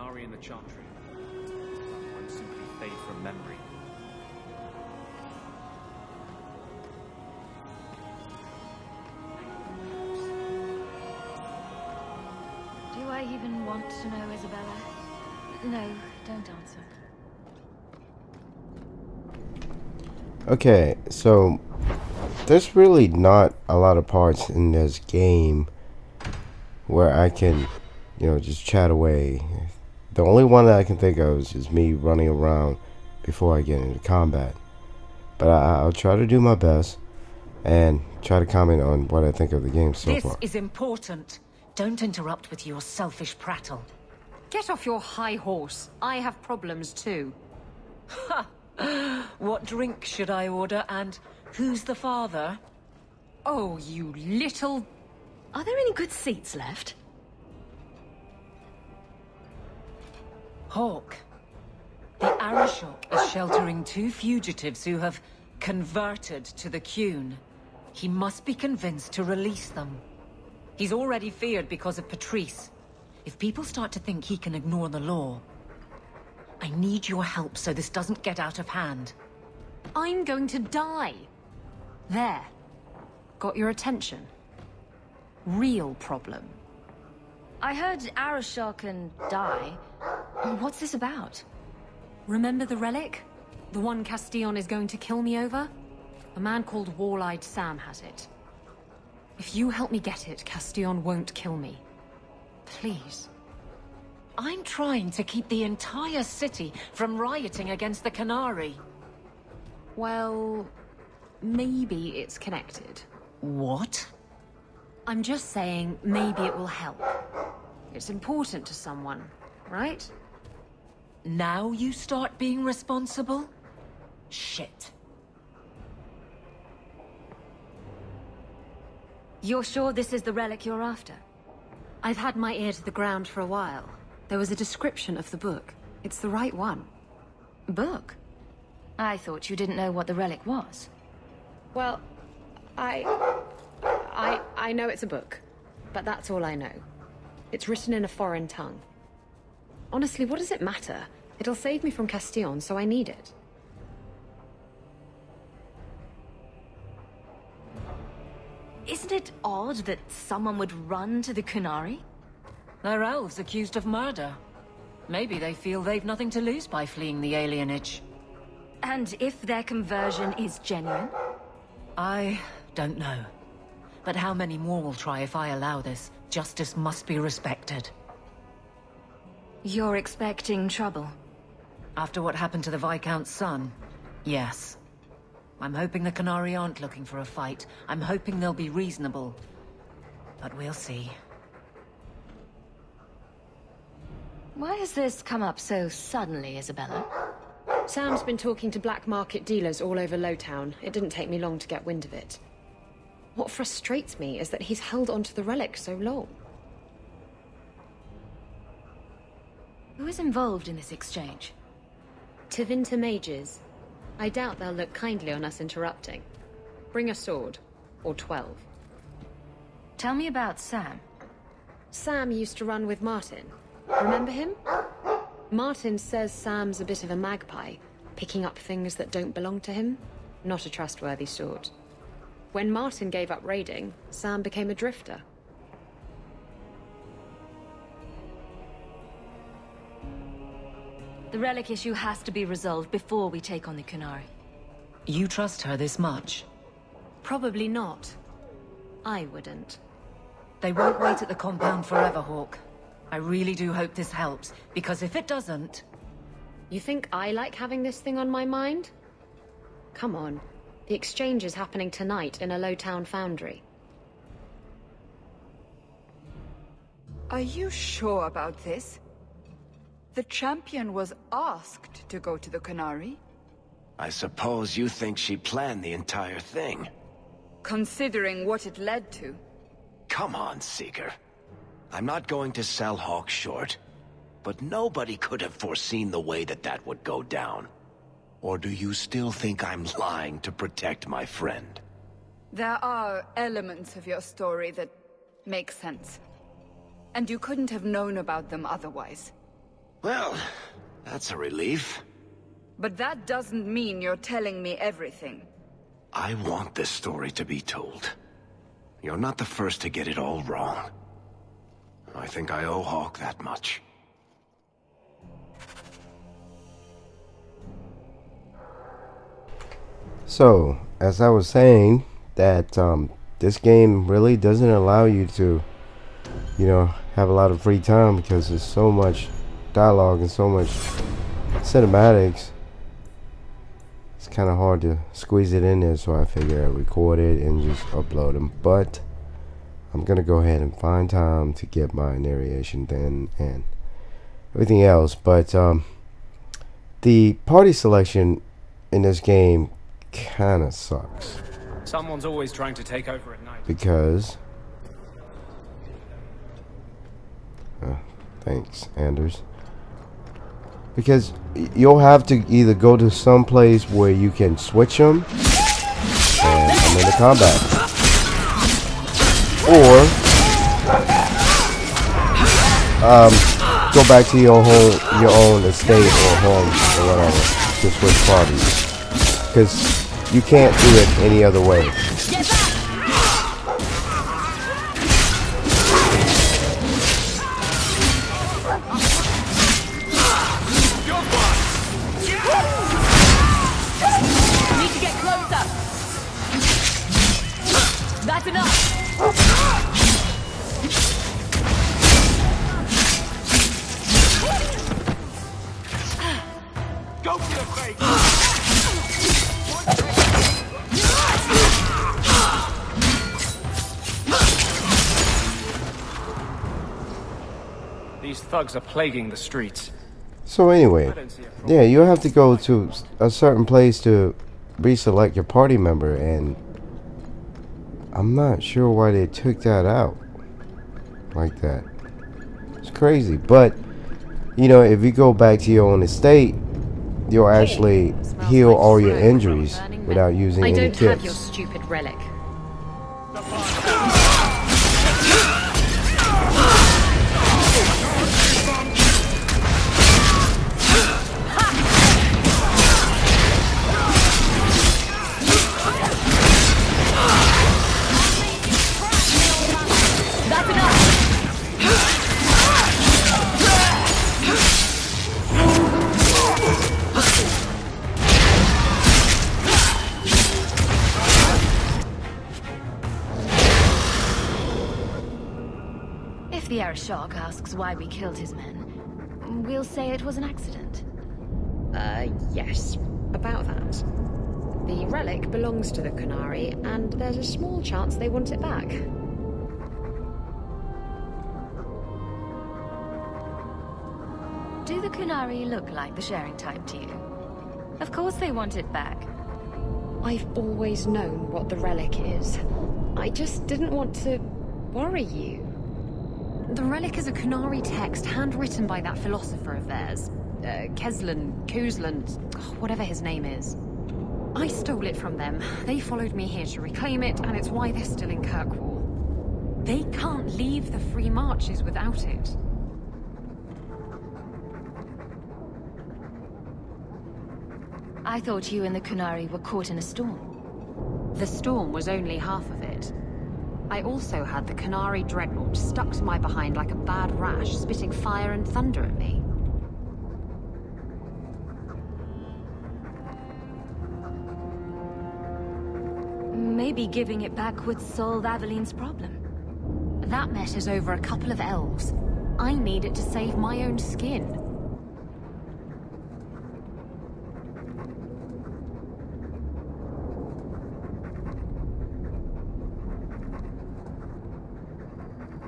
Qunari in the Chantry. Some won't simply fade from memory. Do I even want to know, Isabella? No, don't answer. Okay, so there's really not a lot of parts in this game where I can, just chat away. The only one that I can think of is just me running around before I get into combat. But I'll try to do my best and try to comment on what I think of the game so far. This is important. Don't interrupt with your selfish prattle. Get off your high horse. I have problems too. Ha! What drink should I order, and who's the father? Oh, you little... Are there any good seats left? Hawke. The Arishok is sheltering 2 fugitives who have converted to the Qun. He must be convinced to release them. He's already feared because of Patrice. If people start to think he can ignore the law, I need your help so this doesn't get out of hand. I'm going to die. There. Got your attention? Real problem. I heard Arishok can die. What's this about? Remember the relic? The one Castillon is going to kill me over? A man called Wall-Eyed Sam has it. If you help me get it, Castillon won't kill me. Please. I'm trying to keep the entire city from rioting against the Qunari. Well, maybe it's connected. What? I'm just saying, maybe it will help. It's important to someone, right? Now you start being responsible? Shit. You're sure this is the relic you're after? I've had my ear to the ground for a while. There was a description of the book. It's the right one. Book? I thought you didn't know what the relic was. Well, I know it's a book, but that's all I know. It's written in a foreign tongue. Honestly, what does it matter? It'll save me from Castillon, so I need it. Isn't it odd that someone would run to the Qunari? They're elves accused of murder. Maybe they feel they've nothing to lose by fleeing the alienage. And if their conversion is genuine? I don't know. But how many more will try if I allow this? Justice must be respected. You're expecting trouble? After what happened to the Viscount's son, yes. I'm hoping the Qunari aren't looking for a fight. I'm hoping they'll be reasonable. But we'll see. Why has this come up so suddenly, Isabella? Sam's been talking to black market dealers all over Lowtown. It didn't take me long to get wind of it. What frustrates me is that he's held onto the relic so long. Who is involved in this exchange? Tevinter mages. I doubt they'll look kindly on us interrupting. Bring a sword. Or 12. Tell me about Sam. Sam used to run with Martin. Remember him? Martin says Sam's a bit of a magpie, picking up things that don't belong to him. Not a trustworthy sort. When Martin gave up raiding, Sam became a drifter. The relic issue has to be resolved before we take on the Qunari. You trust her this much? Probably not. I wouldn't. They won't wait at the compound forever, Hawke. I really do hope this helps, because if it doesn't... You think I like having this thing on my mind? Come on. The exchange is happening tonight in a Lowtown foundry. Are you sure about this? The champion was asked to go to the Qunari. I suppose you think she planned the entire thing. Considering what it led to. Come on, Seeker. I'm not going to sell Hawke short, but nobody could have foreseen the way that would go down. Or do you still think I'm lying to protect my friend? There are elements of your story that make sense. And you couldn't have known about them otherwise. Well, that's a relief. But that doesn't mean you're telling me everything. I want this story to be told. You're not the first to get it all wrong. I think I owe Hawke that much. So, as I was saying, that this game really doesn't allow you to, you know, have a lot of free time because there's so much dialogue and so much cinematics. It's kind of hard to squeeze it in there, so I figure I'd record it and just upload them. But I'm gonna go ahead and find time to get my narration then and everything else. But the party selection in this game kind of sucks. Someone's always trying to take over at night. Because thanks, Anders. Because you'll have to either go to some place where you can switch them, and I'm in the combat, or go back to your own estate or home or whatever to switch parties. Because you can't do it any other way. Need to get closer. That's enough. Go for the face! These thugs are plaguing the streets. So anyway, yeah, you have to go to a certain place to reselect your party member, and I'm not sure why they took that out like that. It's crazy. But you know, if you go back to your own estate, you'll actually heal all your injuries without using any kits. I don't have your stupid relic. If the Arishok asks why we killed his men, we'll say it was an accident. Yes. About that. The relic belongs to the Qunari, and there's a small chance they want it back. Do the Qunari look like the sharing type to you? Of course they want it back. I've always known what the relic is. I just didn't want to worry you. The relic is a Qunari text handwritten by that philosopher of theirs. Kuzlan, whatever his name is. I stole it from them. They followed me here to reclaim it, and it's why they're still in Kirkwall. They can't leave the Free Marches without it. I thought you and the Qunari were caught in a storm. The storm was only half of it. I also had the Qunari dreadnought stuck to my behind like a bad rash, spitting fire and thunder at me. Maybe giving it back would solve Aveline's problem. That matters over a couple of elves. I need it to save my own skin.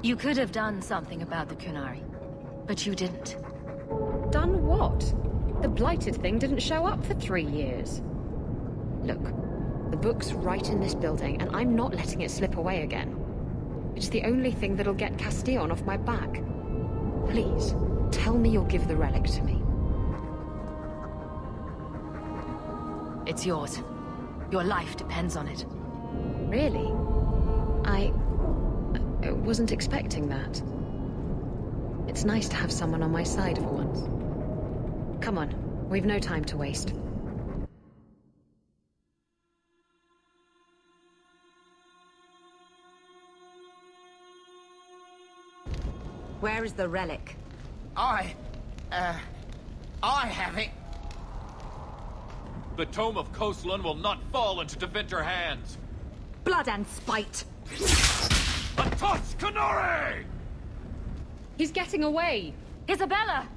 You could have done something about the Qunari, but you didn't. Done what? The blighted thing didn't show up for 3 years. Look, the book's right in this building, and I'm not letting it slip away again. It's the only thing that'll get Castillon off my back. Please, tell me you'll give the relic to me. It's yours. Your life depends on it. Really? I wasn't expecting that. It's nice to have someone on my side for once. Come on, we've no time to waste. Where is the relic? I have it. The Tome of Koslan will not fall into Tevinter hands. Blood and spite! Atos Canore! He's getting away! Isabella!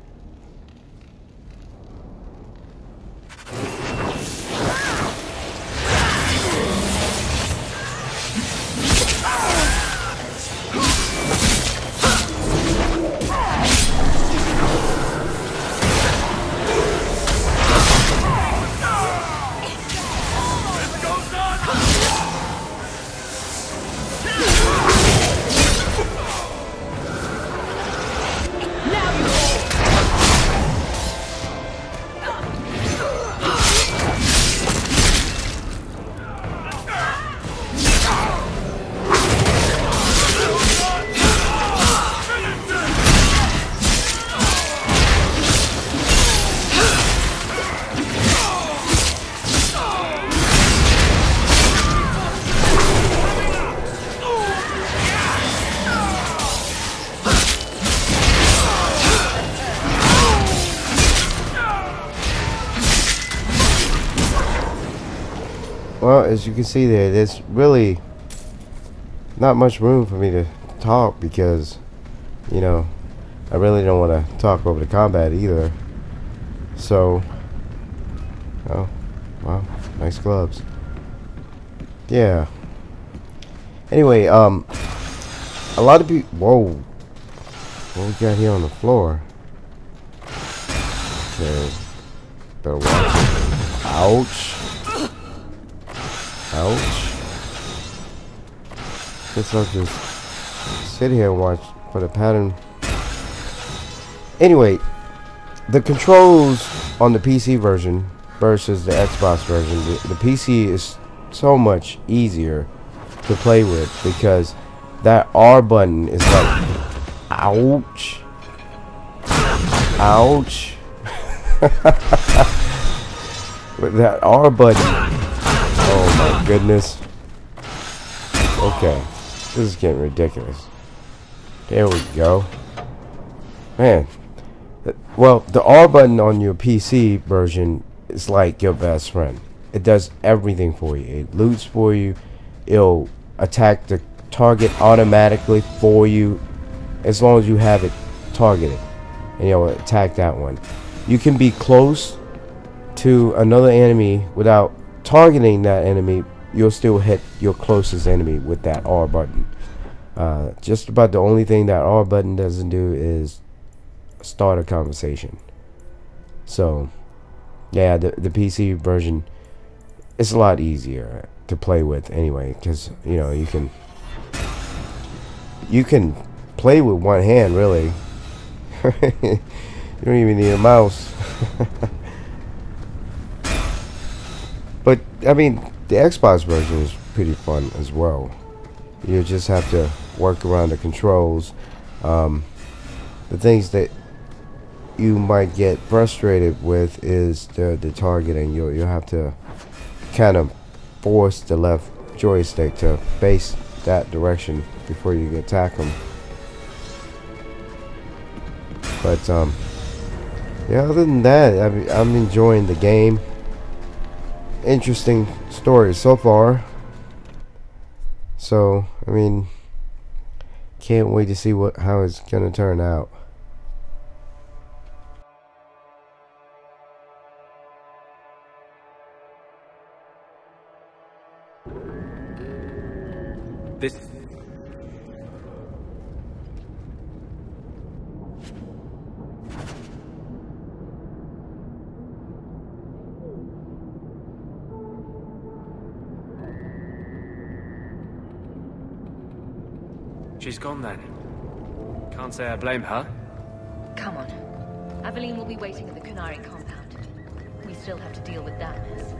Well, as you can see there, there's really not much room for me to talk because, you know, I really don't want to talk over the combat either. So, oh, wow, nice gloves. Yeah. Anyway, a lot of people, whoa, what we got here on the floor? Okay, better watch it. Ouch. Ouch. Guess I'll just sit here and watch for the pattern. Anyway, the controls on the PC version versus the Xbox version, the PC is so much easier to play with because that R button is like, ouch. Ouch. With that R button. Oh my goodness. Okay. This is getting ridiculous. There we go. Man. Well, the R button on your PC version is like your best friend. It does everything for you. It loots for you. It'll attack the target automatically for you as long as you have it targeted. And you'll attack that one. You can be close to another enemy without targeting that enemy. You'll still hit your closest enemy with that R button. Just about the only thing that R button doesn't do is start a conversation. So yeah, the PC version is a lot easier to play with anyway, because you know you can play with one hand really. You don't even need a mouse. But I mean, the Xbox version is pretty fun as well. You just have to work around the controls. The things that you might get frustrated with is the targeting. You'll have to kind of force the left joystick to face that direction before you can attack them. But yeah, other than that, I'm enjoying the game. Interesting story so far. So I mean, can't wait to see how it's gonna turn out. This... She's gone then. Can't say I blame her. Come on. Aveline will be waiting at the Canary compound. We still have to deal with that mess.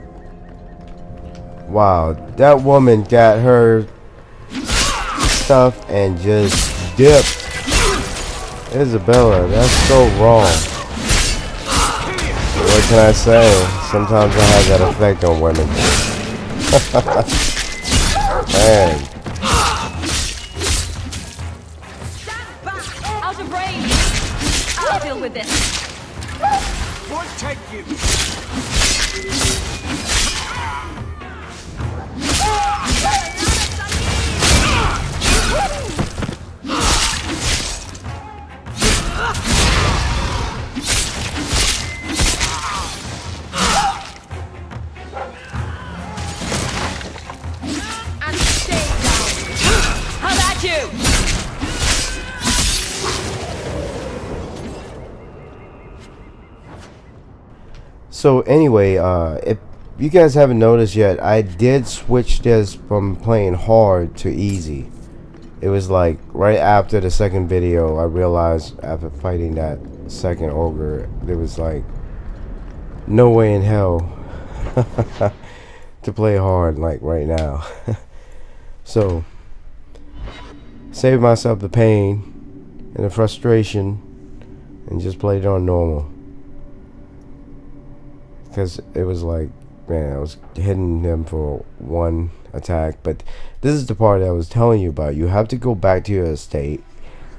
Wow, that woman got her stuff and just dipped. Isabella, that's so wrong. What can I say? Sometimes I have that effect on women. Man. Stand back! Out of range! I'll deal with this. What take you? And stay down. How about you? So anyway, if you guys haven't noticed yet, I did switch this from playing hard to easy. It was like right after the second video, I realized after fighting that second ogre, there was like no way in hell to play hard like right now. So save myself the pain and the frustration and just played it on normal. Because it was like, man, I was hitting them for one attack. But this is the part that I was telling you about. You have to go back to your estate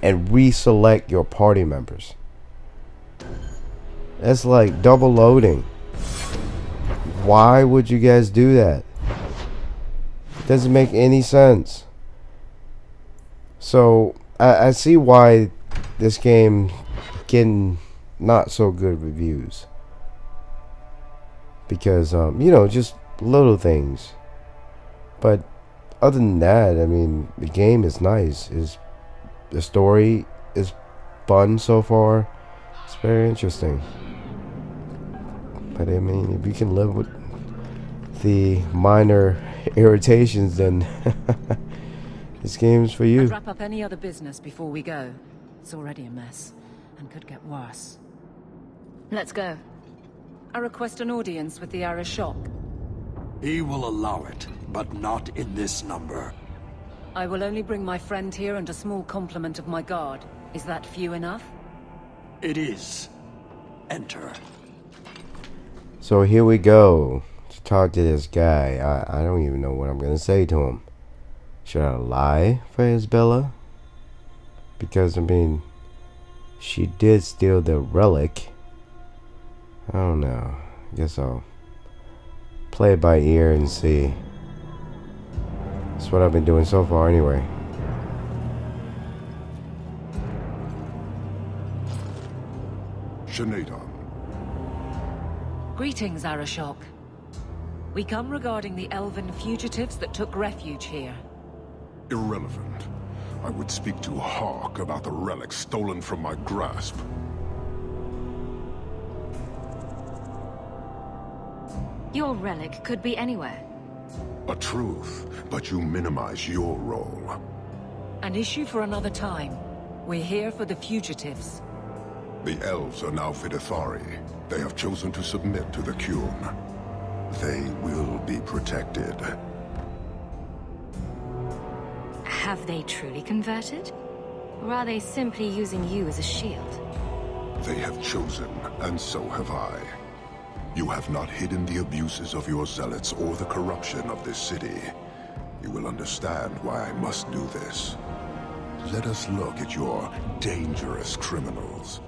and reselect your party members. That's like double loading. Why would you guys do that? It doesn't make any sense. So I see why this game getting not so good reviews. Because you know, just little things. But other than that, I mean, the game is nice. The story is fun so far. It's very interesting. But I mean, if you can live with the minor irritations, then this game's for you. I'd wrap up any other business before we go. It's already a mess, and could get worse. Let's go. I request an audience with the Arishok. He will allow it, but not in this number. I will only bring my friend here and a small complement of my guard. Is that few enough? It is. Enter. So here we go to talk to this guy. I don't even know what I'm gonna say to him. Should I lie for Isabella? Because I mean, she did steal the relic. I don't know. I guess I'll play it by ear and see. That's what I've been doing so far anyway. Shanadon. Greetings, Arishok. We come regarding the elven fugitives that took refuge here. Irrelevant. I would speak to Hawk about the relic stolen from my grasp. Your relic could be anywhere. A truth, but you minimize your role. An issue for another time. We're here for the fugitives. The elves are now Videthari. They have chosen to submit to the Qun. They will be protected. Have they truly converted? Or are they simply using you as a shield? They have chosen, and so have I. You have not hidden the abuses of your zealots or the corruption of this city. You will understand why I must do this. Let us look at your dangerous criminals.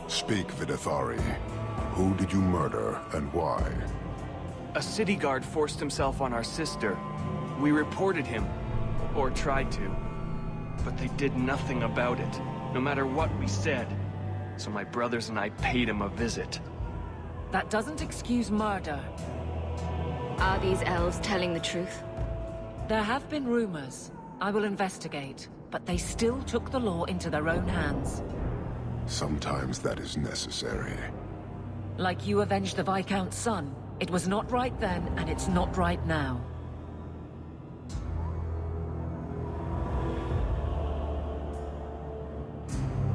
Speak, Videthari. Who did you murder, and why? A city guard forced himself on our sister. We reported him, or tried to, but they did nothing about it, no matter what we said. So my brothers and I paid him a visit. That doesn't excuse murder. Are these elves telling the truth? There have been rumors. I will investigate, but they still took the law into their own hands. Sometimes that is necessary. Like you avenged the Viscount's son. It was not right then, and it's not right now.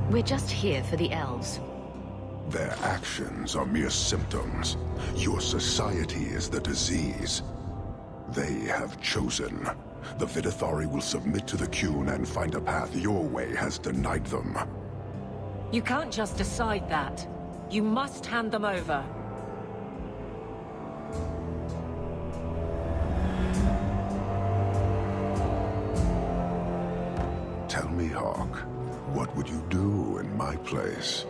We're just here for the elves. Their actions are mere symptoms. Your society is the disease. They have chosen. The Videthari will submit to the Qun and find a path your way has denied them. You can't just decide that. You must hand them over. Tell me, Hawke, what would you do in my place?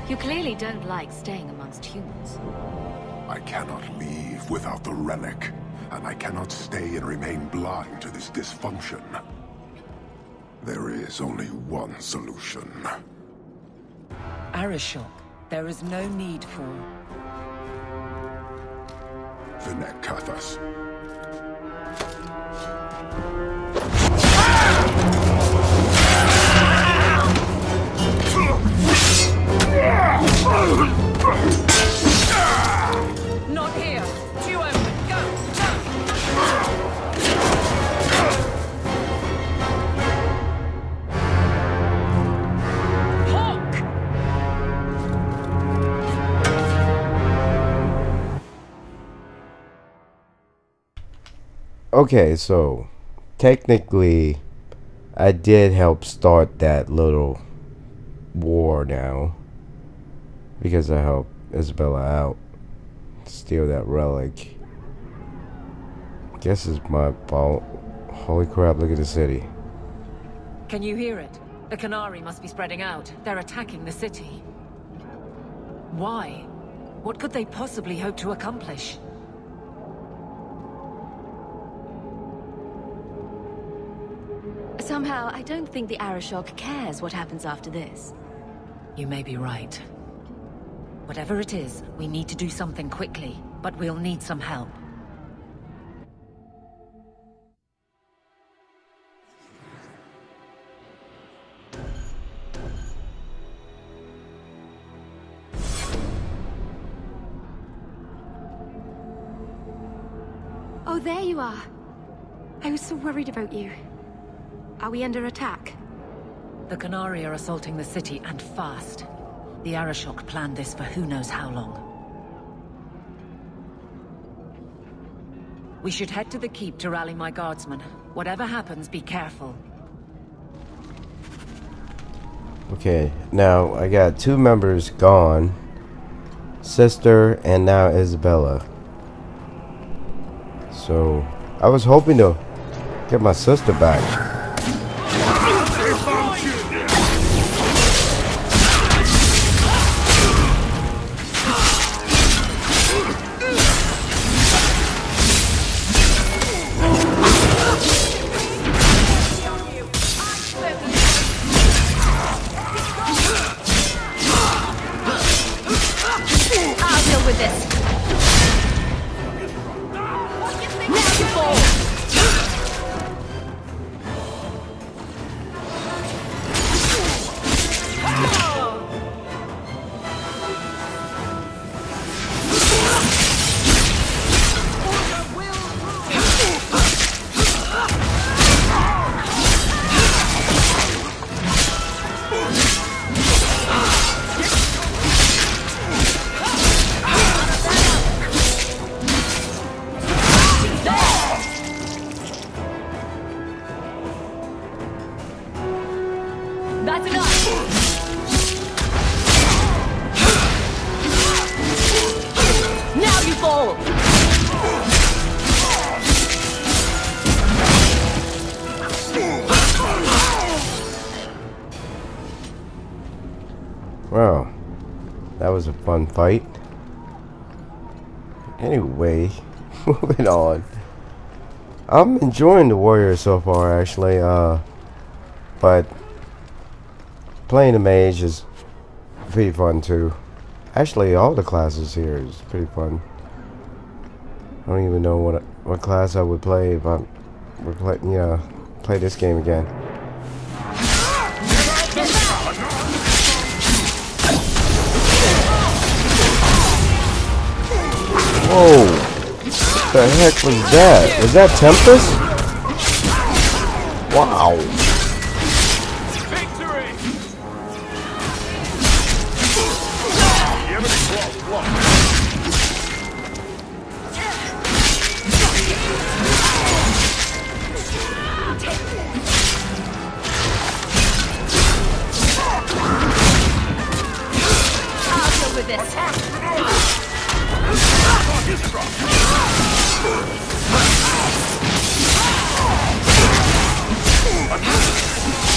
You clearly don't like staying amongst humans. I cannot leave without the relic, and I cannot stay and remain blind to this dysfunction. There is only one solution. Arishok, there is no need for... Vinek Kathas. Not here! Two open! Go! Go! Hawke! Okay, so technically I did help start that little war now, because I helped Isabella out, steal that relic. Guess it's my fault. Holy crap, look at the city. Can you hear it? The Qunari must be spreading out. They're attacking the city. Why? What could they possibly hope to accomplish? Somehow, I don't think the Arishok cares what happens after this. You may be right. Whatever it is, we need to do something quickly, but we'll need some help. Oh, there you are. I was so worried about you. Are we under attack? The Qunari are assaulting the city, and fast. The Arishok planned this for who knows how long. We should head to the keep to rally my guardsmen. Whatever happens, be careful. Okay, now I got 2 members gone. Sister and now Isabella. So I was hoping to get my sister back. Wow, that was a fun fight. Anyway, moving on. I'm enjoying the warrior so far, actually. But playing the mage is pretty fun too. Actually, all the classes here is pretty fun. I don't even know what class I would play if I would play this game again. Whoa! What the heck was that? Was that Tempest? Wow!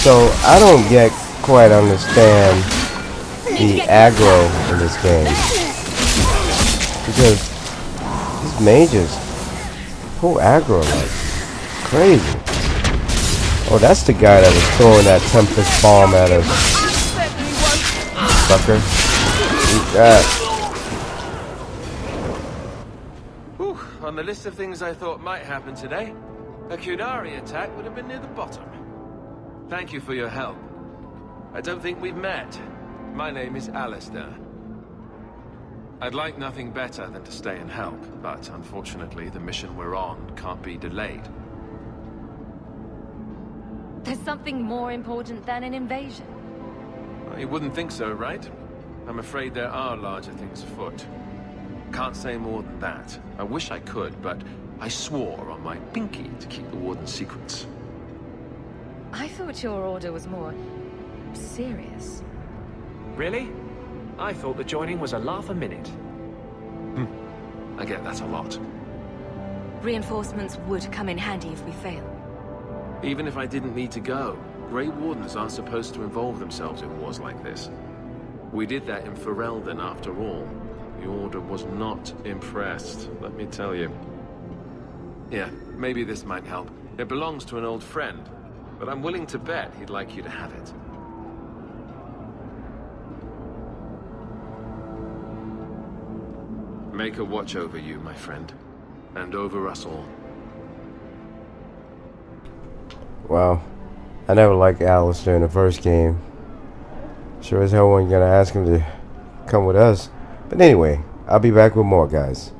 So I don't yet quite understand the aggro in this game, because these mages pull aggro like crazy. Oh, that's the guy that was throwing that Tempest bomb at us. Sucker. Eat that. Whew, on the list of things I thought might happen today, a Qunari attack would have been near the bottom. Thank you for your help. I don't think we've met. My name is Alistair. I'd like nothing better than to stay and help, but unfortunately the mission we're on can't be delayed. There's something more important than an invasion. Well, you wouldn't think so, right? I'm afraid there are larger things afoot. Can't say more than that. I wish I could, but I swore on my pinky to keep the Warden's secrets. I thought your order was more serious. Really? I thought the joining was a laugh a minute. I get that a lot. Reinforcements would come in handy if we fail. Even if I didn't need to go, Grey Wardens aren't supposed to involve themselves in wars like this. We did that in Ferelden after all. The Order was not impressed, let me tell you. Yeah, maybe this might help. It belongs to an old friend, but I'm willing to bet he'd like you to have it. Make a watch over you, my friend, and over us all. Wow, I never liked Alistair in the first game. Sure as hell wasn't gonna ask him to come with us. But anyway, I'll be back with more, guys.